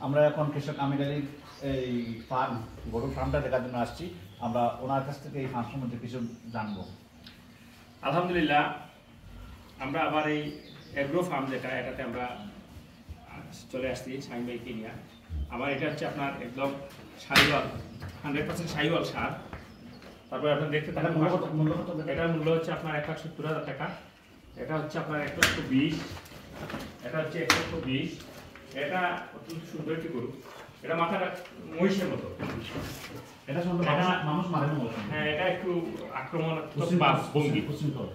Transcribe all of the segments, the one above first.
আমরা এখন কৃষক আমির আলীর এই ফার্ম গরুর ফার্মটা দেখার জন্য আসছি। আমরা ওনার কাছ থেকে এই ফার্ম সম্বন্ধে কিছু জানবো। আলহামদুলিল্লাহ, আমরা আবার এই এগ্রো ফার্ম এটাতে আমরা চলে আসছি শাহিন ভাইকে নিয়ে। আমার এটা হচ্ছে আপনার একদম শাহিওয়াল 100% শাহিওয়াল সার। তারপরে আপনি দেখতে থাকেন এটার মূল্য হচ্ছে আপনার 1,70,000 টাকা। এটা হচ্ছে আপনার 1,20,000, এটা হচ্ছে 1,20,000। এটা অত্যন্ত সুন্দর একটি গরু, এটা মাথাটা মহিষের মতো। এটা সম্বন্ধে মানুষ মারে না। হ্যাঁ, এটা একটু আক্রমণাত্মক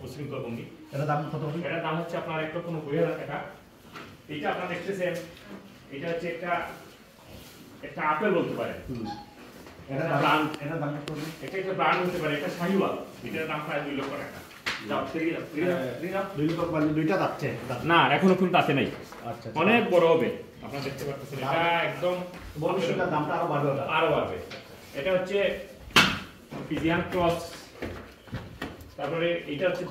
উশৃঙ্খল ভঙ্গি। এটার দাম কত? এটার দাম হচ্ছে আপনার 1,90,000 টাকা। এইটা আপনারা দেখতেছেন, এটা হচ্ছে একটা আপেল বলতে পারেন। এটার দাম কত? এটা একটা ব্র্যান্ড হতে পারে, এটা শাহিওয়াল। এটার দাম প্রায় 2 লক্ষ টাকা। দুইটা যাচ্ছে না, এখনো কিন্তু তাতে নাই। আচ্ছা, অনেক বড় হবে, আপনারা দেখতে পাচ্ছেন। এটা একদম ভবিষ্যতের দামটা আরো বাড়বে। এটা হচ্ছে ফিজিয়ান ক্রস। তারপরে এটা হচ্ছে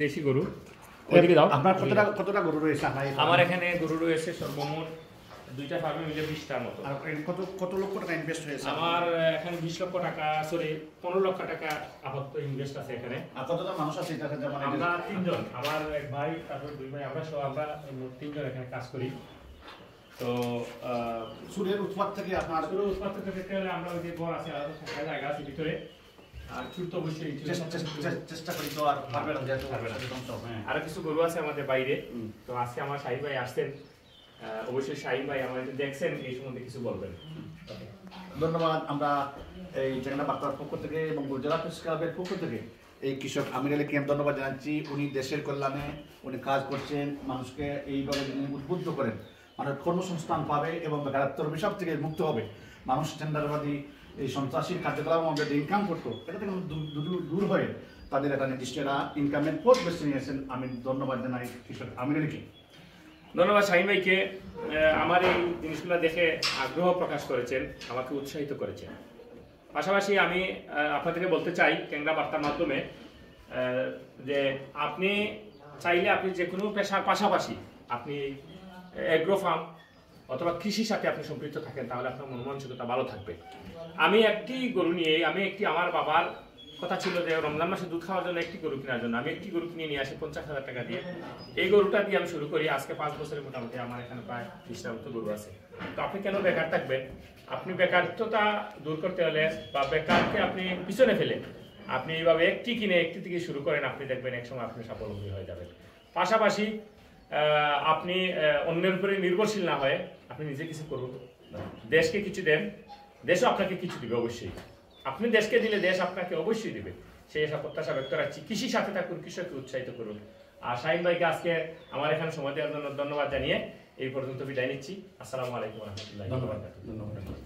দেশি গরু। ওইদিকে দাও। আপনার কতটা গরু রয়েছে? আমার এখানে গরু রয়েছে সর্বমোট 2টা ফার্মে মিলে 20টার মতো। আর কত লক্ষ টাকা ইনভেস্ট হয়েছে? আমার এখানে 20 লক্ষ টাকা, সরি 15 লক্ষ টাকা আপাতত ইনভেস্ট আছে এখানে। আর কতজন মানুষ আছে এটা? আমরা 3 জন, আমার এক ভাই, তারপর 2 ভাই, আমরা 3 জন এখানে কাজ করি। তো সুরের উৎপাদ থেকে আপনার উৎপাদ করতে হলে আমরা ওই যে ঘর আছে, আলাদা থাকা জায়গা আছে ভিতরে। আর ছুট অবশ্যই চেষ্টা করি, তো আর পারবে না, যেহেতু আরো কিছু গরু আছে আমাদের বাইরে। তো আজকে আমার শাহিন ভাই আসছেন, অবশ্যই শাহিন ভাই আমাদের দেখছেন, এই সম্বন্ধে কিছু বলবেন। ধন্যবাদ। আমরা এই চ্যাংড়া বার্তার পক্ষ থেকে এবং জেলা প্রেস ক্লাবের পক্ষ থেকে এই কৃষক আমির আলীকে ধন্যবাদ জানাচ্ছি। উনি দেশের কল্যাণে উনি কাজ করছেন, মানুষকে এইভাবে যিনি উদ্বুদ্ধ করেন, মানুষ কর্মসংস্থান পাবে এবং বেকারত্বের অভিশাপ থেকে মুক্ত হবে। মানুষ টেন্ডারবাদী এই সন্ত্রাসী কার্যকলাপ আমাদের ইনকাম করতো, এটা থেকে দূর হয়ে তাদের একটা নির্দিষ্ট ইনকামের পথ বেছে নিয়েছেন। আমি ধন্যবাদ জানাই কৃষক আমির আলীকে। ধন্যবাদ শাহিন ভাইকে। আমার এই জিনিসগুলো দেখে আগ্রহ প্রকাশ করেছেন, আমাকে উৎসাহিত করেছেন। পাশাপাশি আমি আপনাদেরকে বলতে চাই চ্যাংড়া বার্তার মাধ্যমে যে আপনি চাইলে আপনি যে কোনো পেশার পাশাপাশি আপনি এগ্রো ফার্ম অথবা কৃষির সাথে আপনি সম্পৃক্ত থাকেন, তাহলে আপনার মন-মানসিকতা ভালো থাকবে। আমি একটি গরু নিয়ে আমার বাবার কথা ছিল যে রমজান মাসে দুধ খাওয়ার জন্য একটি গরু কেনার জন্য আমি একটি গরু কিনে নিয়ে আসি 50,000 টাকা দিয়ে। এই গরুটা দিয়ে আমি শুরু করি। আজকে 5 বছরের মোটামুটি আমার এখানে প্রায় 20টার মতো গরু আছে। তো আপনি কেন বেকার থাকবেন? আপনি বেকারত্বতা দূর করতে হলে বা বেকারকে আপনি পিছনে ফেলে আপনি এইভাবে একটি কিনে একটি থেকে শুরু করেন, আপনি দেখবেন একসময় আপনি স্বাবলম্বী হয়ে যাবেন। পাশাপাশি আপনি অন্যের উপরে নির্ভরশীল না হয়ে আপনি নিজে কিছু করুন, দেশকে কিছু দেন, দেশও আপনাকে কিছু দিবে অবশ্যই। আপনি দেশকে দিলে দেশ আপনাকে অবশ্যই দিবে, সেই সব প্রত্যাশা ব্যক্ত রাখছি। কৃষির সাথে থাকুন, কৃষককে উৎসাহিত করুন। আর শাহিন ভাইকে আজকে আমার এখানে সময় দেওয়ার জন্য ধন্যবাদ জানিয়ে এই পর্যন্ত বিদায় নিচ্ছি। আসসালামু আলাইকুম ওয়া রাহমাতুল্লাহি ওয়া বারাকাতুহু। ধন্যবাদ।